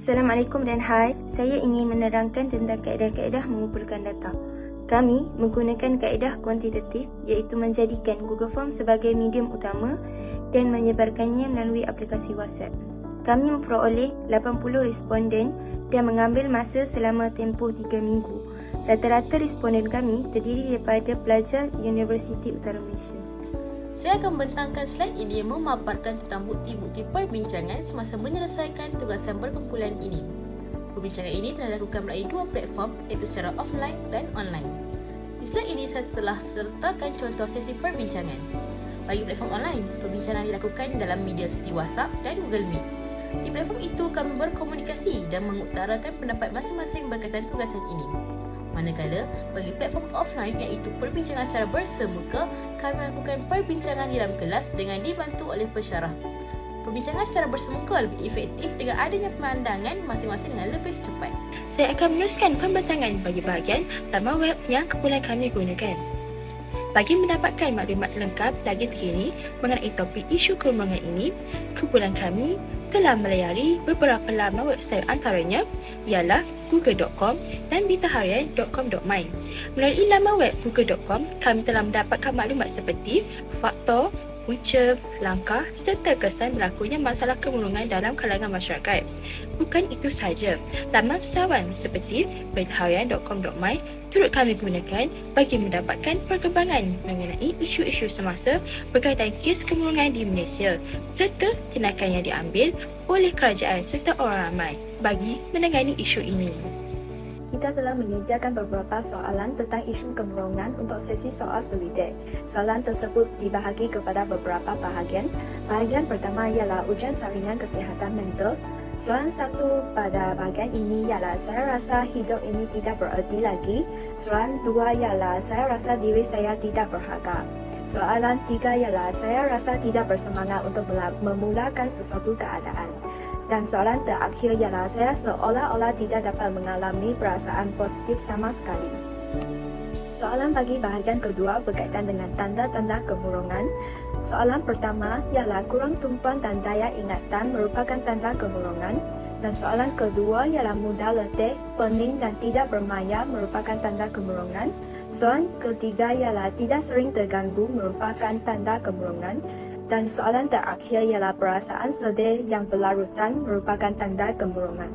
Assalamualaikum dan hai, saya ingin menerangkan tentang kaedah-kaedah mengumpulkan data. Kami menggunakan kaedah kuantitatif iaitu menjadikan Google Form sebagai medium utama dan menyebarkannya melalui aplikasi WhatsApp. Kami memperoleh 80 responden dan mengambil masa selama tempoh 3 minggu. Rata-rata responden kami terdiri daripada pelajar Universiti Utara Malaysia. Saya akan membentangkan slide ini yang memaparkan tentang bukti-bukti perbincangan semasa menyelesaikan tugasan perkumpulan ini. Perbincangan ini telah dilakukan melalui dua platform iaitu secara offline dan online. Di slide ini saya telah sertakan contoh sesi perbincangan. Bagi platform online, perbincangan dilakukan dalam media seperti WhatsApp dan Google Meet. Di platform itu kami berkomunikasi dan mengutarakan pendapat masing-masing berkaitan tugasan ini. Manakala bagi platform offline iaitu perbincangan secara bersemuka, kami melakukan perbincangan di dalam kelas dengan dibantu oleh pensyarah. Perbincangan secara bersemuka lebih efektif dengan adanya pemandangan masing-masing dengan lebih cepat. Saya akan meneruskan pembentangan bagi bahagian laman web yang kumpulan kami gunakan. Bagi mendapatkan maklumat lengkap lagi terkini mengenai topik isu kerumunan ini, kumpulan kami telah melayari beberapa laman website antaranya ialah google.com dan beritaharian.com.my. Melalui laman web google.com, kami telah mendapatkan maklumat seperti faktor, punca, langkah serta kesan berlakunya masalah kemurungan dalam kalangan masyarakat. Bukan itu sahaja, laman sesawan seperti beritaharian.com.my turut kami gunakan bagi mendapatkan perkembangan mengenai isu-isu semasa berkaitan kes kemurungan di Malaysia serta tindakan yang diambil oleh kerajaan serta orang ramai bagi menangani isu ini. Kita telah menyediakan beberapa soalan tentang isu kemurungan untuk sesi soal solider. Soalan tersebut dibahagi kepada beberapa bahagian. Bahagian pertama ialah ujian saringan kesihatan mental. Soalan 1 pada bahagian ini ialah saya rasa hidup ini tidak bererti lagi. Soalan 2 ialah saya rasa diri saya tidak berharga. Soalan 3 ialah saya rasa tidak bersemangat untuk memulakan sesuatu keadaan. Dan soalan terakhir ialah saya seolah-olah tidak dapat mengalami perasaan positif sama sekali. Soalan bagi bahagian kedua berkaitan dengan tanda-tanda kemurungan. Soalan pertama ialah kurang tumpuan dan daya ingatan merupakan tanda kemurungan. Dan soalan kedua ialah mudah letih, pening dan tidak bermaya merupakan tanda kemurungan. Soalan ketiga ialah tidak sering terganggu merupakan tanda kemurungan. Dan soalan terakhir ialah perasaan sedih yang berlarutan merupakan tanda kemurungan.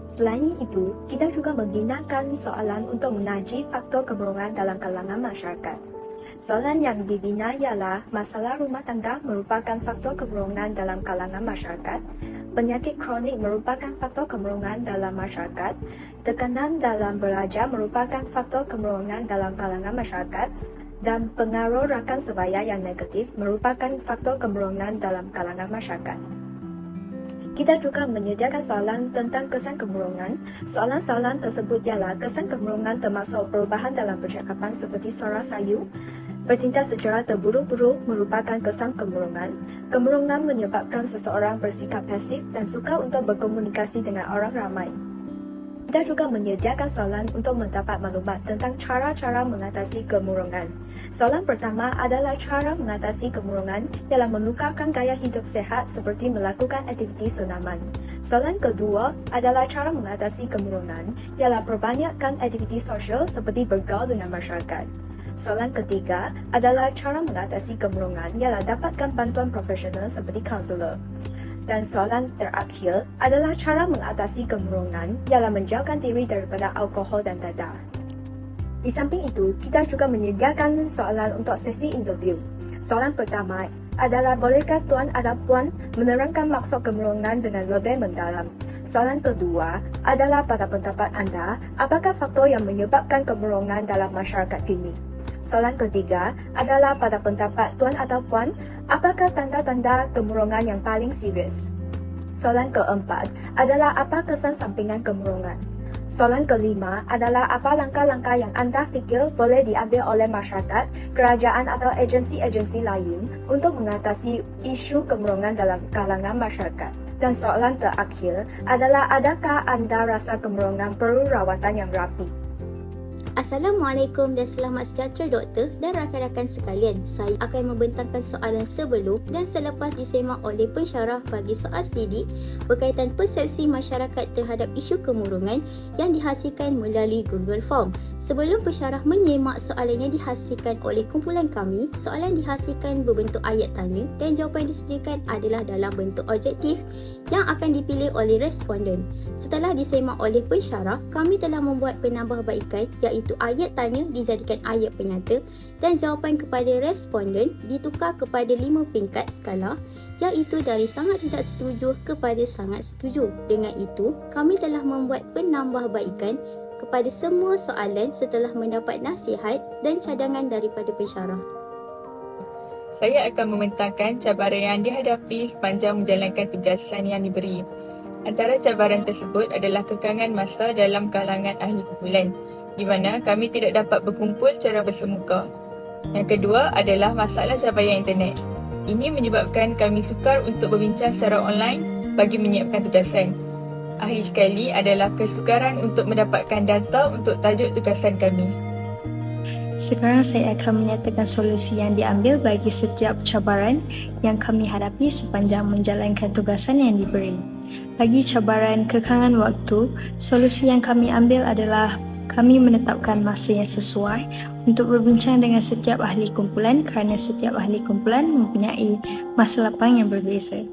Selain itu, kita juga menggunakan soalan untuk menaji faktor kemurungan dalam kalangan masyarakat. Soalan yang dibina ialah masalah rumah tangga merupakan faktor kemurungan dalam kalangan masyarakat. Penyakit kronik merupakan faktor kemurungan dalam masyarakat. Tekanan dalam belajar merupakan faktor kemurungan dalam kalangan masyarakat. Dan pengaruh rakan sebaya yang negatif merupakan faktor kemurungan dalam kalangan masyarakat. Kita juga menyediakan soalan tentang kesan kemurungan. Soalan-soalan tersebut ialah kesan kemurungan termasuk perubahan dalam percakapan seperti suara sayu. Bertindak secara terburu-buru merupakan kesan kemurungan. Kemurungan menyebabkan seseorang bersikap pasif dan suka untuk berkomunikasi dengan orang ramai. Kita juga menyediakan soalan untuk mendapat maklumat tentang cara-cara mengatasi kemurungan. Soalan pertama adalah cara mengatasi kemurungan ialah menukarkan gaya hidup sehat seperti melakukan aktiviti senaman. Soalan kedua adalah cara mengatasi kemurungan ialah perbanyakkan aktiviti sosial seperti bergaul dengan masyarakat. Soalan ketiga adalah cara mengatasi kemurungan ialah dapatkan bantuan profesional seperti kaunselor. Dan soalan terakhir adalah cara mengatasi kemurungan ialah menjauhkan diri daripada alkohol dan dadah. Di samping itu, kita juga menyediakan soalan untuk sesi interview. Soalan pertama adalah bolehkah tuan atau puan menerangkan maksud kemurungan dengan lebih mendalam? Soalan kedua adalah pada pendapat anda, apakah faktor yang menyebabkan kemurungan dalam masyarakat kini? Soalan ketiga adalah pada pendapat tuan atau puan, apakah tanda-tanda kemurungan yang paling serius? Soalan keempat adalah apa kesan sampingan kemurungan? Soalan kelima adalah apa langkah-langkah yang anda fikir boleh diambil oleh masyarakat, kerajaan atau agensi-agensi lain untuk mengatasi isu kemurungan dalam kalangan masyarakat? Dan soalan terakhir adalah adakah anda rasa kemurungan perlu rawatan yang rapi? Assalamualaikum dan selamat sejahtera doktor dan rakan-rakan sekalian. Saya akan membentangkan soalan sebelum dan selepas disemak oleh pensyarah bagi soal selidik berkaitan persepsi masyarakat terhadap isu kemurungan yang dihasilkan melalui Google Form. Sebelum pensyarah menyemak soalan yang dihasilkan oleh kumpulan kami, soalan dihasilkan berbentuk ayat tanya dan jawapan yang disediakan adalah dalam bentuk objektif yang akan dipilih oleh responden. Setelah disemak oleh pensyarah, kami telah membuat penambahbaikan iaitu ayat tanya dijadikan ayat penyata dan jawapan kepada responden ditukar kepada 5 peringkat skala iaitu dari sangat tidak setuju kepada sangat setuju. Dengan itu, kami telah membuat penambahbaikan kepada semua soalan setelah mendapat nasihat dan cadangan daripada pensyarah. Saya akan membentangkan cabaran yang dihadapi sepanjang menjalankan tugasan yang diberi. Antara cabaran tersebut adalah kekangan masa dalam kalangan ahli kumpulan, di mana kami tidak dapat berkumpul secara bersemuka. Yang kedua adalah masalah cabaran internet. Ini menyebabkan kami sukar untuk berbincang secara online bagi menyiapkan tugasan. Akhir sekali adalah kesukaran untuk mendapatkan data untuk tajuk tugasan kami. Sekarang saya akan menyatakan solusi yang diambil bagi setiap cabaran yang kami hadapi sepanjang menjalankan tugasan yang diberi. Bagi cabaran kekangan waktu, solusi yang kami ambil adalah kami menetapkan masa yang sesuai untuk berbincang dengan setiap ahli kumpulan kerana setiap ahli kumpulan mempunyai masa lapang yang berbeza.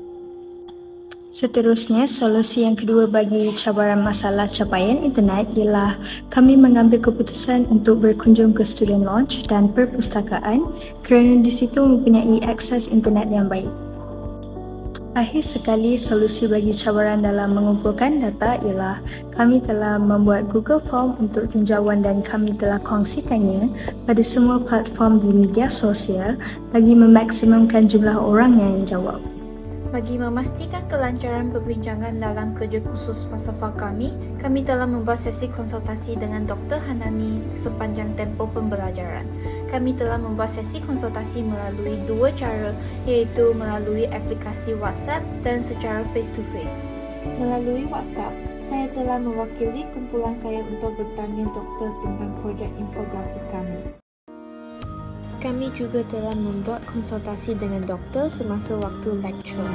Seterusnya, solusi yang kedua bagi cabaran masalah capaian internet ialah kami mengambil keputusan untuk berkunjung ke student lounge dan perpustakaan kerana di situ mempunyai akses internet yang baik. Akhir sekali, solusi bagi cabaran dalam mengumpulkan data ialah kami telah membuat Google Form untuk tinjauan dan kami telah kongsikannya pada semua platform di media sosial bagi memaksimumkan jumlah orang yang menjawab. Bagi memastikan kelancaran perbincangan dalam kerja khusus falsafah kami telah membuat sesi konsultasi dengan Dr. Hanani sepanjang tempoh pembelajaran. Kami telah membuat sesi konsultasi melalui 2 cara, iaitu melalui aplikasi WhatsApp dan secara face-to-face. Melalui WhatsApp, saya telah mewakili kumpulan saya untuk bertanya doktor tentang projek infografik kami. Kami juga telah membuat konsultasi dengan doktor semasa waktu lecture.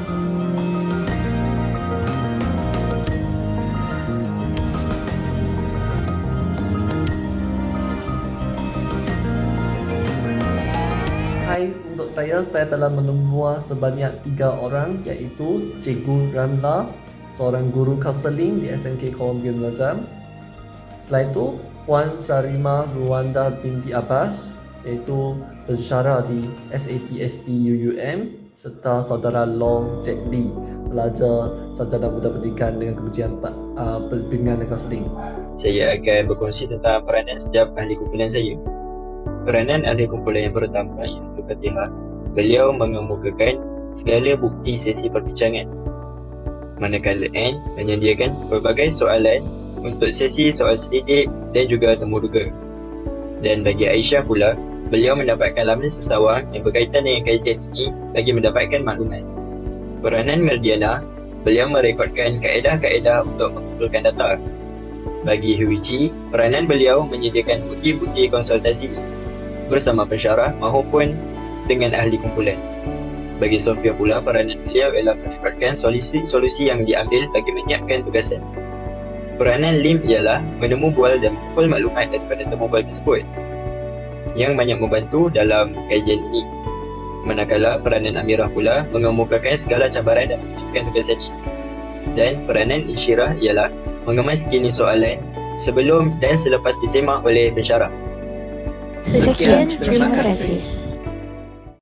Hai, untuk saya telah menemui sebanyak 3 orang iaitu Cikgu Ramla, seorang guru kaunseling di SMK Columbia Melajam. Selain itu, Puan Syarima Ruwanda binti Abbas, iaitu pensyarah di SAPSP UUM, serta saudara Long Jack Lee, pelajar sarjana muda pendidikan dengan kemudian bimbingan dan kaunseling. Saya akan berkongsi tentang peranan setiap ahli kumpulan saya. Peranan ahli kumpulan yang pertama iaitu Fatihah. Beliau mengemukakan segala bukti sesi perbincangan, manakala N menyediakan pelbagai soalan untuk sesi soal selidik dan juga temu duga. Dan bagi Aisyah pula, beliau mendapatkan laman sesawang yang berkaitan dengan kajian ini bagi mendapatkan maklumat. Peranan Merdiana, beliau merekodkan kaedah-kaedah untuk mengumpulkan data. Bagi Huichi, peranan beliau menyediakan bukti-bukti konsultasi bersama pensyarah maupun dengan ahli kumpulan. Bagi Sofia pula, peranan beliau ialah merekodkan solusi yang diambil bagi menyiapkan tugasan. Peranan Lim ialah menemu bual dan mengumpul maklumat daripada temu bual tersebut yang banyak membantu dalam kajian ini. Manakala peranan Amirah pula mengemukakan segala cabaran dalam menyiapkan tugasan ini. Dan peranan Insyirah ialah mengemas jenis soalan sebelum dan selepas disemak oleh pensyarah. Sekian, terima kasih.